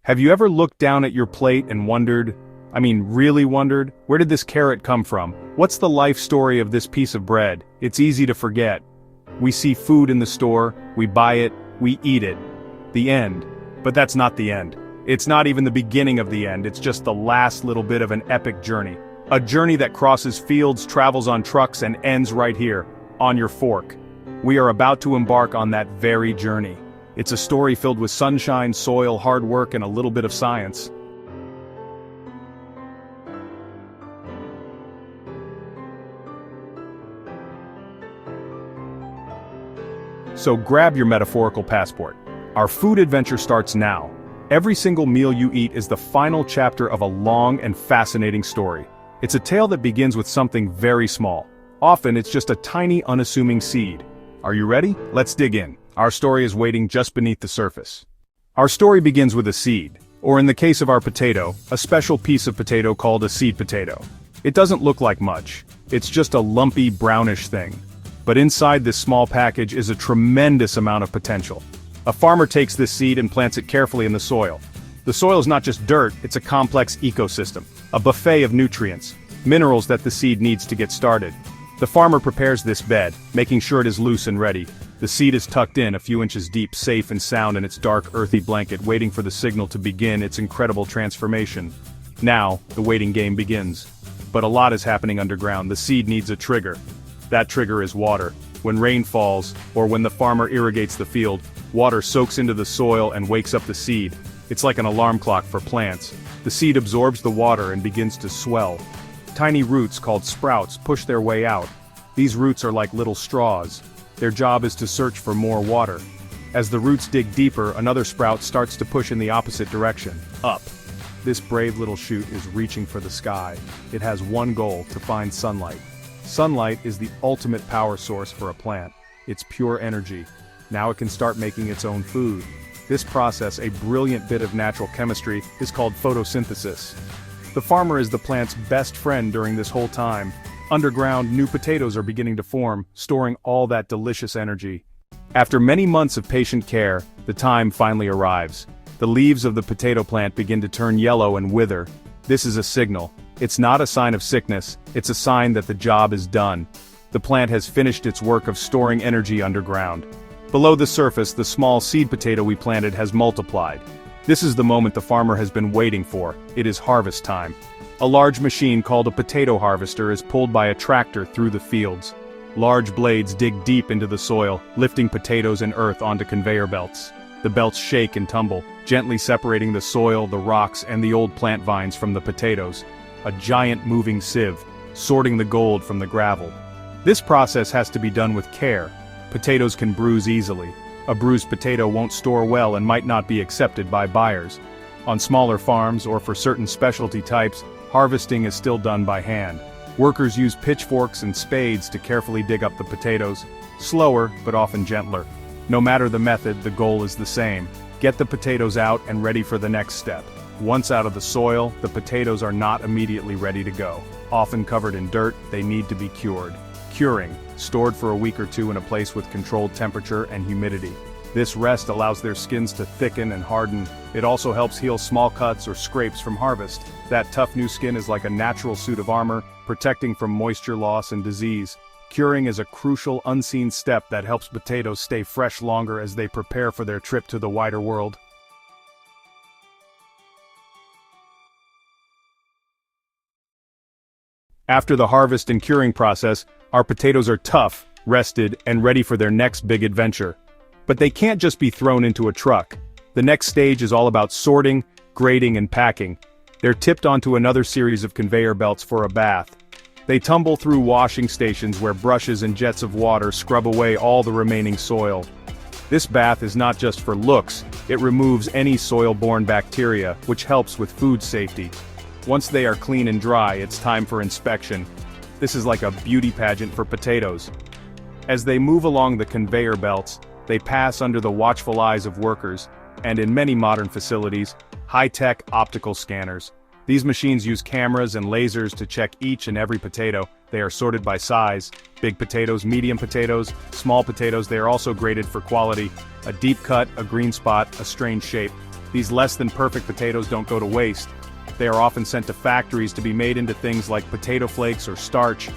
Have you ever looked down at your plate and wondered, really wondered, where did this carrot come from? What's the life story of this piece of bread? It's easy to forget. We see food in the store, we buy it, we eat it. The end. But that's not the end. It's not even the beginning of the end, it's just the last little bit of an epic journey. A journey that crosses fields, travels on trucks, and ends right here, on your fork. We are about to embark on that very journey. It's a story filled with sunshine, soil, hard work, and a little bit of science. So grab your metaphorical passport. Our food adventure starts now. Every single meal you eat is the final chapter of a long and fascinating story. It's a tale that begins with something very small. Often it's just a tiny, unassuming seed. Are you ready? Let's dig in. Our story is waiting just beneath the surface. Our story begins with a seed, or in the case of our potato, a special piece of potato called a seed potato. It doesn't look like much. It's just a lumpy, brownish thing. But inside this small package is a tremendous amount of potential. A farmer takes this seed and plants it carefully in the soil. The soil is not just dirt, it's a complex ecosystem, a buffet of nutrients, minerals that the seed needs to get started. The farmer prepares this bed, making sure it is loose and ready. The seed is tucked in a few inches deep, safe and sound in its dark, earthy blanket, waiting for the signal to begin its incredible transformation. Now, the waiting game begins. But a lot is happening underground. The seed needs a trigger. That trigger is water. When rain falls, or when the farmer irrigates the field, water soaks into the soil and wakes up the seed. It's like an alarm clock for plants. The seed absorbs the water and begins to swell. Tiny roots called sprouts push their way out. These roots are like little straws. Their job is to search for more water. As the roots dig deeper, another sprout starts to push in the opposite direction, up. This brave little shoot is reaching for the sky. It has one goal: to find sunlight. Sunlight is the ultimate power source for a plant. It's pure energy. Now it can start making its own food. This process, a brilliant bit of natural chemistry, is called photosynthesis. The farmer is the plant's best friend during this whole time. Underground, new potatoes are beginning to form, storing all that delicious energy. After many months of patient care, the time finally arrives. The leaves of the potato plant begin to turn yellow and wither. This is a signal. It's not a sign of sickness, it's a sign that the job is done. The plant has finished its work of storing energy underground. Below the surface, the small seed potato we planted has multiplied. This is the moment the farmer has been waiting for. It is harvest time. A large machine called a potato harvester is pulled by a tractor through the fields. Large blades dig deep into the soil, lifting potatoes and earth onto conveyor belts. The belts shake and tumble, gently separating the soil, the rocks, and the old plant vines from the potatoes. A giant moving sieve, sorting the gold from the gravel. This process has to be done with care. Potatoes can bruise easily. A bruised potato won't store well and might not be accepted by buyers. On smaller farms, or for certain specialty types, harvesting is still done by hand. Workers use pitchforks and spades to carefully dig up the potatoes. Slower, but often gentler. No matter the method, the goal is the same. Get the potatoes out and ready for the next step. Once out of the soil, the potatoes are not immediately ready to go. Often covered in dirt, they need to be cured. Curing, stored for a week or two in a place with controlled temperature and humidity. This rest allows their skins to thicken and harden. It also helps heal small cuts or scrapes from harvest. That tough new skin is like a natural suit of armor, protecting from moisture loss and disease. Curing is a crucial, unseen step that helps potatoes stay fresh longer as they prepare for their trip to the wider world. After the harvest and curing process, our potatoes are tough, rested, and ready for their next big adventure. But they can't just be thrown into a truck. The next stage is all about sorting, grading, and packing. They're tipped onto another series of conveyor belts for a bath. They tumble through washing stations where brushes and jets of water scrub away all the remaining soil. This bath is not just for looks, it removes any soil-borne bacteria, which helps with food safety. Once they are clean and dry, it's time for inspection. This is like a beauty pageant for potatoes. As they move along the conveyor belts, they pass under the watchful eyes of workers, and in many modern facilities, high-tech optical scanners. These machines use cameras and lasers to check each and every potato. They are sorted by size: big potatoes, medium potatoes, small potatoes. They are also graded for quality: a deep cut, a green spot, a strange shape. These less-than-perfect potatoes don't go to waste. They are often sent to factories to be made into things like potato flakes or starch.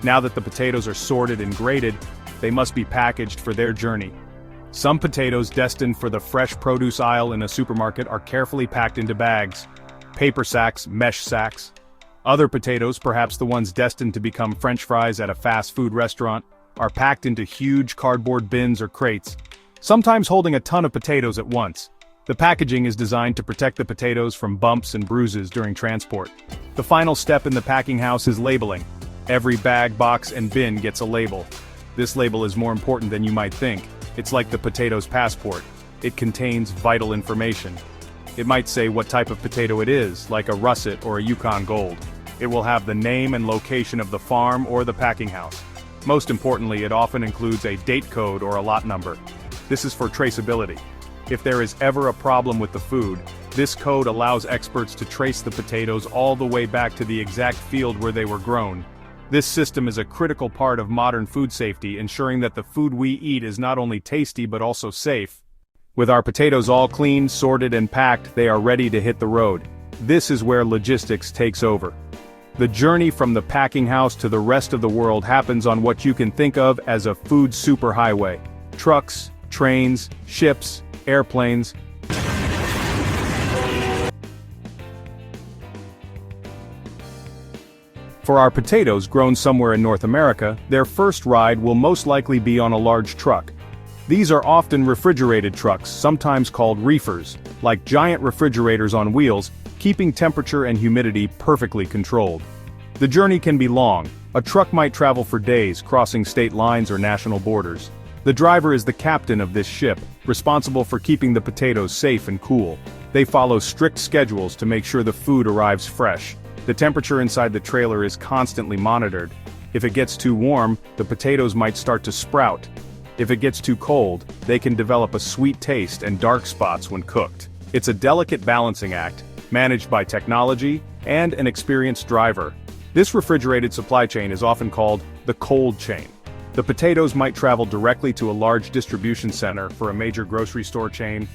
Now that the potatoes are sorted and graded, they must be packaged for their journey. Some potatoes destined for the fresh produce aisle in a supermarket are carefully packed into bags, paper sacks, mesh sacks. Other potatoes, perhaps the ones destined to become French fries at a fast food restaurant, are packed into huge cardboard bins or crates, sometimes holding a ton of potatoes at once. The packaging is designed to protect the potatoes from bumps and bruises during transport. The final step in the packing house is labeling. Every bag, box, and bin gets a label. This label is more important than you might think. It's like the potato's passport. It contains vital information. It might say what type of potato it is, like a russet or a Yukon Gold. It will have the name and location of the farm or the packing house. Most importantly, it often includes a date code or a lot number. This is for traceability. If there is ever a problem with the food, this code allows experts to trace the potatoes all the way back to the exact field where they were grown. This system is a critical part of modern food safety, ensuring that the food we eat is not only tasty but also safe. With our potatoes all cleaned, sorted, and packed, they are ready to hit the road. This is where logistics takes over. The journey from the packing house to the rest of the world happens on what you can think of as a food superhighway. Trucks, trains, ships, airplanes. For our potatoes grown somewhere in North America, their first ride will most likely be on a large truck. These are often refrigerated trucks, sometimes called reefers, like giant refrigerators on wheels, keeping temperature and humidity perfectly controlled. The journey can be long. A truck might travel for days, crossing state lines or national borders. The driver is the captain of this ship, responsible for keeping the potatoes safe and cool. They follow strict schedules to make sure the food arrives fresh. The temperature inside the trailer is constantly monitored. If it gets too warm, the potatoes might start to sprout. If it gets too cold, they can develop a sweet taste and dark spots when cooked. It's a delicate balancing act, managed by technology and an experienced driver. This refrigerated supply chain is often called the cold chain. The potatoes might travel directly to a large distribution center for a major grocery store chain.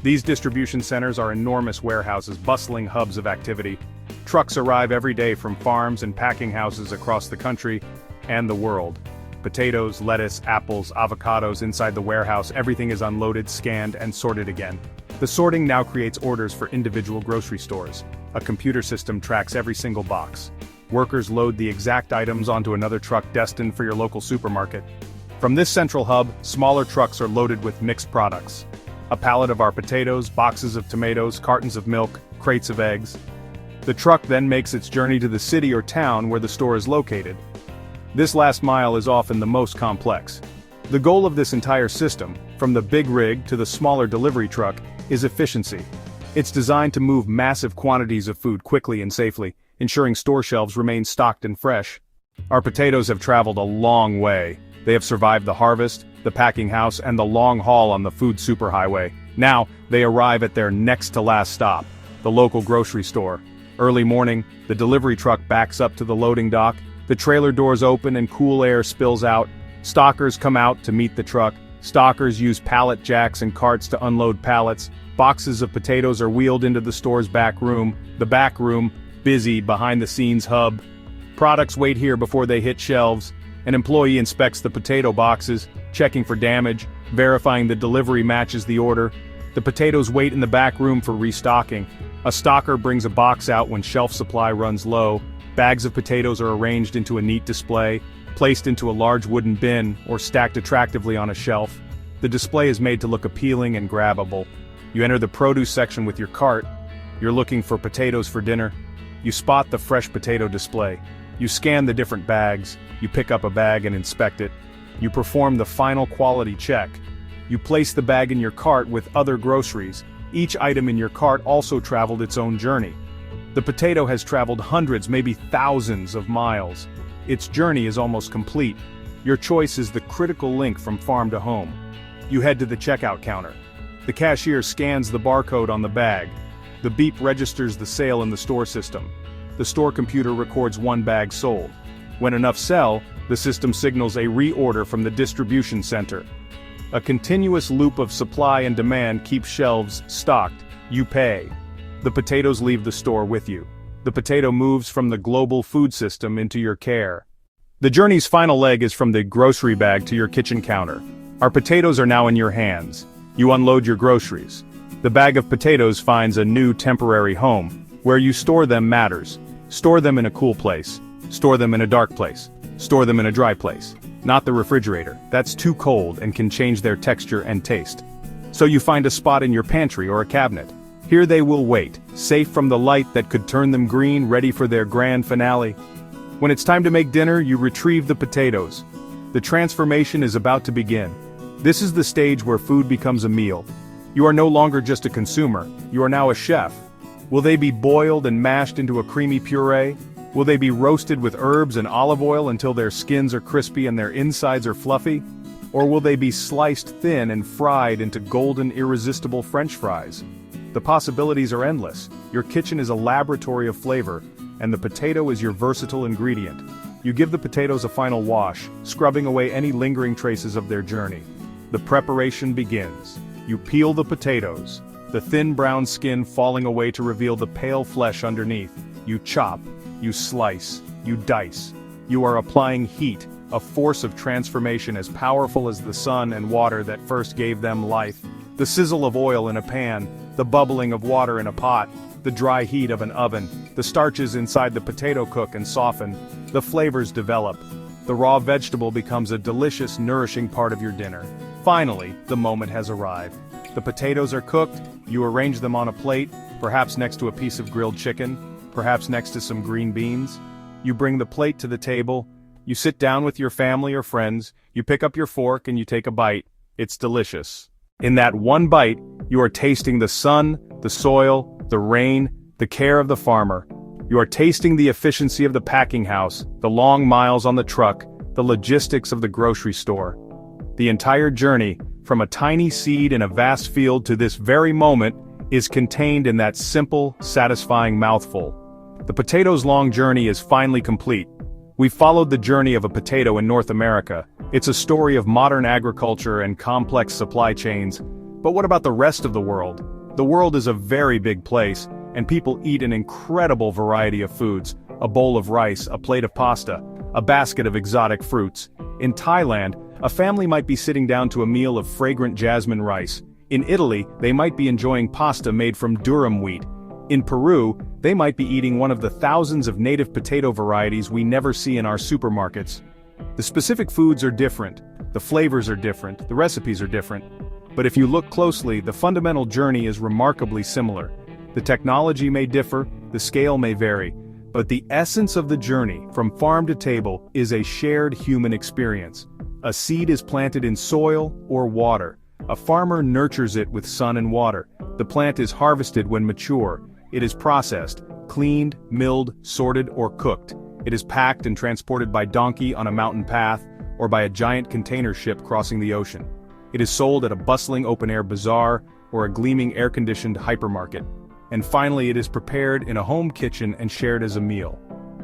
These distribution centers are enormous warehouses, bustling hubs of activity. Trucks arrive every day from farms and packing houses across the country and the world. Potatoes, lettuce, apples, avocados inside the warehouse, everything is unloaded, scanned, and sorted again. The sorting now creates orders for individual grocery stores. A computer system tracks every single box. Workers load the exact items onto another truck destined for your local supermarket. From this central hub, smaller trucks are loaded with mixed products. A pallet of our potatoes, boxes of tomatoes, cartons of milk, crates of eggs. The truck then makes its journey to the city or town where the store is located. This last mile is often the most complex. The goal of this entire system, from the big rig to the smaller delivery truck, is efficiency. It's designed to move massive quantities of food quickly and safely, ensuring store shelves remain stocked and fresh. Our potatoes have traveled a long way. They have survived the harvest, the packing house, and the long haul on the food superhighway. Now, they arrive at their next-to-last stop, the local grocery store. Early morning, the delivery truck backs up to the loading dock, the trailer doors open and cool air spills out. Stockers come out to meet the truck. Stockers use pallet jacks and carts to unload pallets. Boxes of potatoes are wheeled into the store's back room. The back room, busy behind-the-scenes hub. Products wait here before they hit shelves. An employee inspects the potato boxes, checking for damage, verifying the delivery matches the order. The potatoes wait in the back room for restocking. A stocker brings a box out when shelf supply runs low. Bags of potatoes are arranged into a neat display, placed into a large wooden bin, or stacked attractively on a shelf. The display is made to look appealing and grabbable. You enter the produce section with your cart. You're looking for potatoes for dinner. You spot the fresh potato display. You scan the different bags. You pick up a bag and inspect it. You perform the final quality check. You place the bag in your cart with other groceries. Each item in your cart also traveled its own journey. The potato has traveled hundreds, maybe thousands of miles. Its journey is almost complete. Your choice is the critical link from farm to home. You head to the checkout counter. The cashier scans the barcode on the bag. The beep registers the sale in the store system. The store computer records one bag sold. When enough sell, the system signals a reorder from the distribution center. A continuous loop of supply and demand keeps shelves stocked. You pay. The potatoes leave the store with you. The potato moves from the global food system into your care. The journey's final leg is from the grocery bag to your kitchen counter. Our potatoes are now in your hands. You unload your groceries. The bag of potatoes finds a new temporary home. Where you store them matters. Store them in a cool place. Store them in a dark place. Store them in a dry place. Not the refrigerator. That's too cold and can change their texture and taste. So you find a spot in your pantry or a cabinet. Here they will wait, safe from the light that could turn them green, ready for their grand finale. When it's time to make dinner, you retrieve the potatoes. The transformation is about to begin. This is the stage where food becomes a meal. You are no longer just a consumer, you are now a chef. Will they be boiled and mashed into a creamy puree? Will they be roasted with herbs and olive oil until their skins are crispy and their insides are fluffy? Or will they be sliced thin and fried into golden, irresistible French fries? The possibilities are endless. Your kitchen is a laboratory of flavor, and the potato is your versatile ingredient. You give the potatoes a final wash, scrubbing away any lingering traces of their journey. The preparation begins. You peel the potatoes, the thin brown skin falling away to reveal the pale flesh underneath. You chop, you slice, you dice. You are applying heat, a force of transformation as powerful as the sun and water that first gave them life. The sizzle of oil in a pan, the bubbling of water in a pot, the dry heat of an oven, the starches inside the potato cook and soften, the flavors develop. The raw vegetable becomes a delicious, nourishing part of your dinner. Finally, the moment has arrived. The potatoes are cooked, you arrange them on a plate, perhaps next to a piece of grilled chicken, perhaps next to some green beans. You bring the plate to the table, you sit down with your family or friends, you pick up your fork and you take a bite. It's delicious. In that one bite, you are tasting the sun, the soil, the rain, the care of the farmer. You are tasting the efficiency of the packing house, the long miles on the truck, the logistics of the grocery store. The entire journey, from a tiny seed in a vast field to this very moment, is contained in that simple, satisfying mouthful. The potato's long journey is finally complete. We've followed the journey of a potato in North America. It's a story of modern agriculture and complex supply chains. But what about the rest of the world? The world is a very big place, and people eat an incredible variety of foods. A bowl of rice, a plate of pasta, a basket of exotic fruits. In Thailand, a family might be sitting down to a meal of fragrant jasmine rice. In Italy, they might be enjoying pasta made from durum wheat. In Peru, they might be eating one of the thousands of native potato varieties we never see in our supermarkets. The specific foods are different, the flavors are different, the recipes are different. But if you look closely, the fundamental journey is remarkably similar. The technology may differ, the scale may vary, but the essence of the journey, from farm to table, is a shared human experience. A seed is planted in soil or water. A farmer nurtures it with sun and water. The plant is harvested when mature. It is processed, cleaned, milled, sorted, or cooked. It is packed and transported by donkey on a mountain path, or by a giant container ship crossing the ocean. It is sold at a bustling open-air bazaar, or a gleaming air-conditioned hypermarket. And finally, it is prepared in a home kitchen and shared as a meal.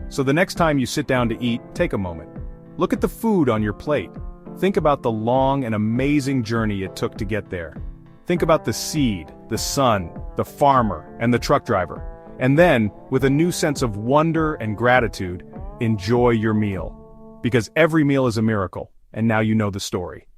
So the next time you sit down to eat, take a moment. Look at the food on your plate. Think about the long and amazing journey it took to get there. Think about the seed, the sun, the farmer, and the truck driver. And then, with a new sense of wonder and gratitude, enjoy your meal. Because every meal is a miracle, and now you know the story.